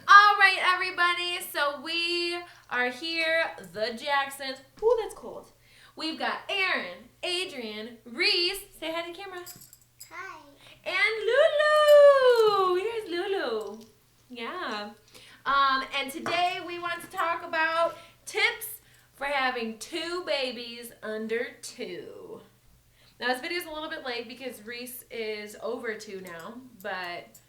All right, everybody. So we are here, the Jacksons. Ooh, that's cold. We've got Aaron, Adrian, Reese. Say hi to the camera. Hi. And Lulu. Here's Lulu. Yeah. And today we want to talk about tips for having 2 babies under 2. Now this video is a little bit late because Reese is over 2 now, but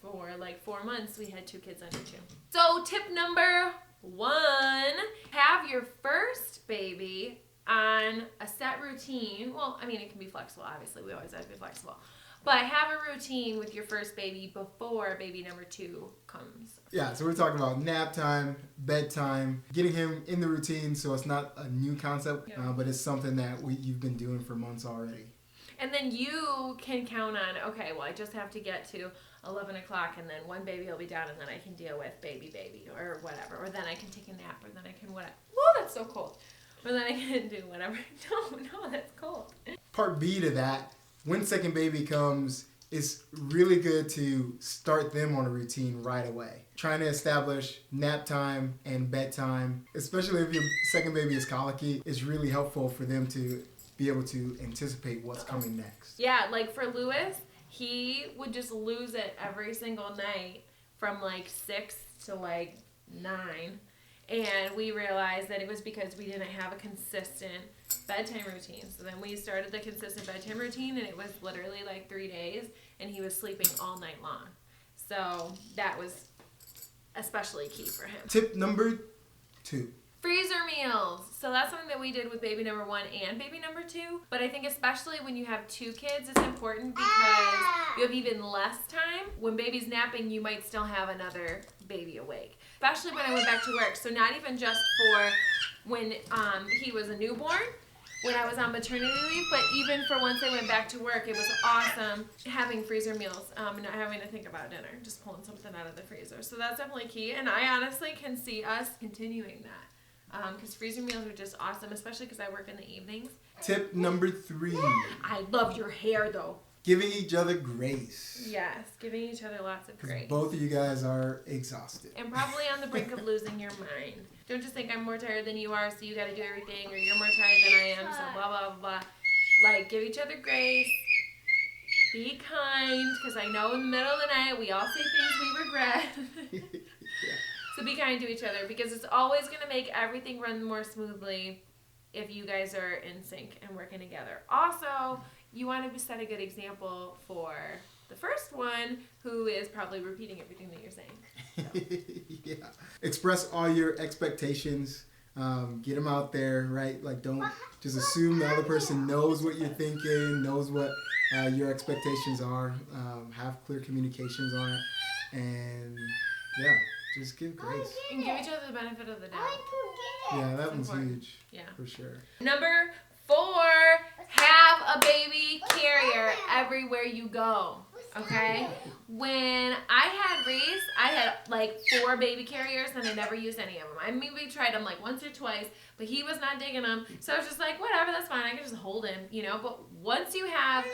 for like 4 months we had 2 kids under 2. So tip number 1, have your first baby on a set routine. Well, I mean, it can be flexible, obviously. We always have to be flexible. But have a routine with your first baby before baby number 2 comes. Yeah, so we're talking about nap time, bedtime, getting him in the routine so it's not a new concept, but it's something that you've been doing for months already. And then you can count on, okay, well, I just have to get to 11 o'clock and then one baby will be down and then I can deal with baby or whatever. Or then I can take a nap or then I can whatever. Whoa, that's so cold. Or then I can do whatever. No, that's cold. Part B to that, when second baby comes, it's really good to start them on a routine right away. Trying to establish nap time and bedtime, especially if your second baby is colicky, is really helpful for them to be able to anticipate what's coming next. Yeah, like for Lewis, he would just lose it every single night from like 6 to like 9. And we realized that it was because we didn't have a consistent bedtime routine. So then we started the consistent bedtime routine, and it was literally like 3 days, and he was sleeping all night long. So that was especially key for him. Tip number 2. Freezer meals. So that's something that we did with baby number 1 and baby number 2. But I think especially when you have 2 kids, it's important because you have even less time. When baby's napping, you might still have another baby awake. Especially when I went back to work. So not even just for when he was a newborn, when I was on maternity leave, but even for once I went back to work, it was awesome having freezer meals and not having to think about dinner, just pulling something out of the freezer. So that's definitely key, and I honestly can see us continuing that because freezer meals are just awesome, especially because I work in the evenings. Tip number 3. I love your hair, though. Giving each other grace. Yes, giving each other lots of grace. Both of you guys are exhausted. And probably on the brink of losing your mind. Don't just think I'm more tired than you are, so you got to do everything, or you're more tired than I am, so blah, blah, blah. Like, give each other grace. Be kind, because I know in the middle of the night we all say things we regret. Yeah. So be kind to each other, because it's always going to make everything run more smoothly if you guys are in sync and working together. Also, you want to set a good example for the first one, who is probably repeating everything that you're saying. So. Yeah. Express all your expectations. Get them out there, right? Like, don't just assume the other person knows what you're thinking, knows what your expectations are. Have clear communications on it. And, yeah, just give grace. And give each other the benefit of the doubt. Yeah, that one's huge. Yeah. For sure. Number 4, have a baby carrier everywhere you go. Okay? When I had Reese, I had like 4 baby carriers and I never used any of them. I mean, we tried them like once or twice, but he was not digging them. So I was just like, whatever, that's fine. I can just hold him, you know? But once you have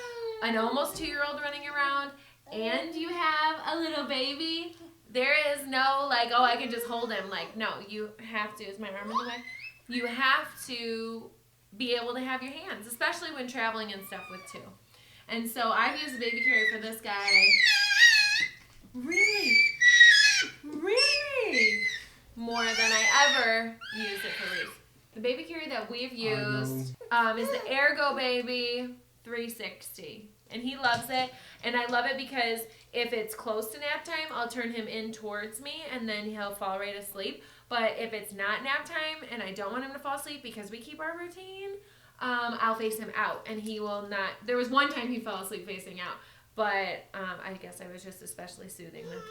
an almost 2-year-old running around and you have a little baby, there is no like, oh, I can just hold him. Like, no, you have to. Is my arm in the way? You have to be able to have your hands, especially when traveling and stuff with 2. And so I've used a baby carrier for this guy. Really? More than I ever used it for Reese. The baby carrier that we've used is the Ergo Baby 360. And he loves it. And I love it because if it's close to nap time, I'll turn him in towards me and then he'll fall right asleep. But if it's not nap time and I don't want him to fall asleep because we keep our routine, I'll face him out and he will not. There was one time he fell asleep facing out, but I guess I was just especially soothing that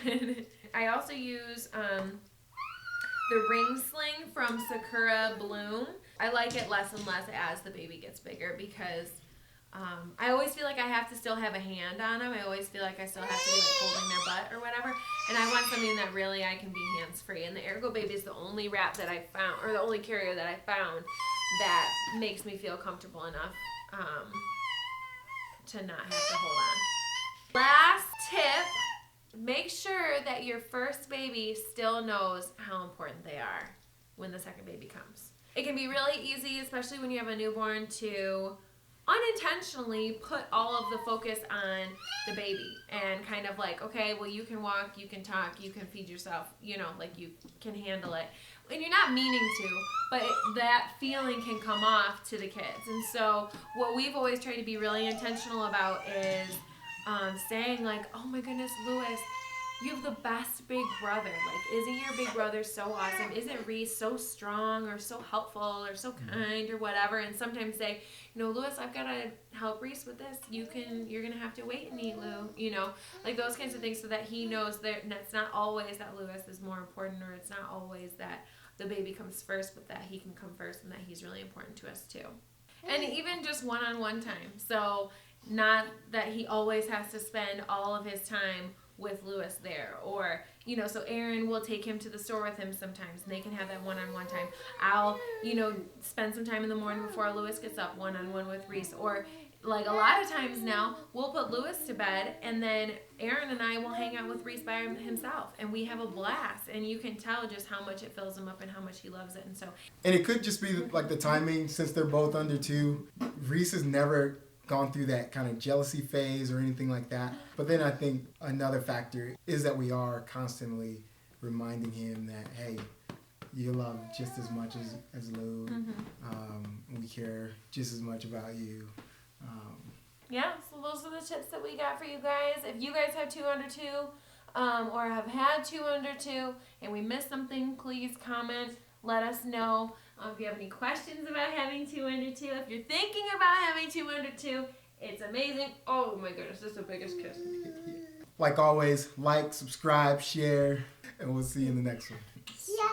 time. I also use the ring sling from Sakura Bloom. I like it less and less as the baby gets bigger because I always feel like I have to still have a hand on them. I always feel like I still have to be like holding their butt or whatever. And I want something that really I can be hands-free. And the Ergo Baby is the only wrap that I found, or the only carrier that I found that makes me feel comfortable enough to not have to hold on. Last tip make sure that your first baby still knows how important they are when the second baby comes. It can be really easy, especially when you have a newborn, to unintentionally put all of the focus on the baby and kind of like, okay, well, you can walk, you can talk, you can feed yourself, you know, like you can handle it. And you're not meaning to, but that feeling can come off to the kids. And so what we've always tried to be really intentional about is saying like, oh my goodness, Lewis, you have the best big brother. Like, isn't your big brother so awesome? Isn't Reese so strong or so helpful or so kind or whatever? And sometimes say, you know, Lewis, I've got to help Reese with this. You're going to have to wait and eat, Lou. You know, like those kinds of things, so that he knows that it's not always that Lewis is more important, or it's not always that the baby comes first, but that he can come first and that he's really important to us too. And even just one-on-one time. So not that he always has to spend all of his time with Lewis there, or, you know, so Aaron will take him to the store with him sometimes, and they can have that one-on-one time. I'll, you know, spend some time in the morning before Lewis gets up, one-on-one with Reese, or like a lot of times now, we'll put Lewis to bed, and then Aaron and I will hang out with Reese by himself, and we have a blast, and you can tell just how much it fills him up and how much he loves it. And so, and it could just be like the timing, since they're both under 2. Reese has never gone through that kind of jealousy phase or anything like that. But then I think another factor is that we are constantly reminding him that, hey, you love just as much as Lou. We care just as much about you. Yeah, so those are the tips that we got for you guys. If you guys have 2 under 2, or have had 2 under 2, and we missed something, please comment. Let us know. If you have any questions about having 2 under 2, if you're thinking about having 2 under 2, it's amazing. Oh my goodness, this is the biggest kiss. Like always, like, subscribe, share, and we'll see you in the next one. Yeah.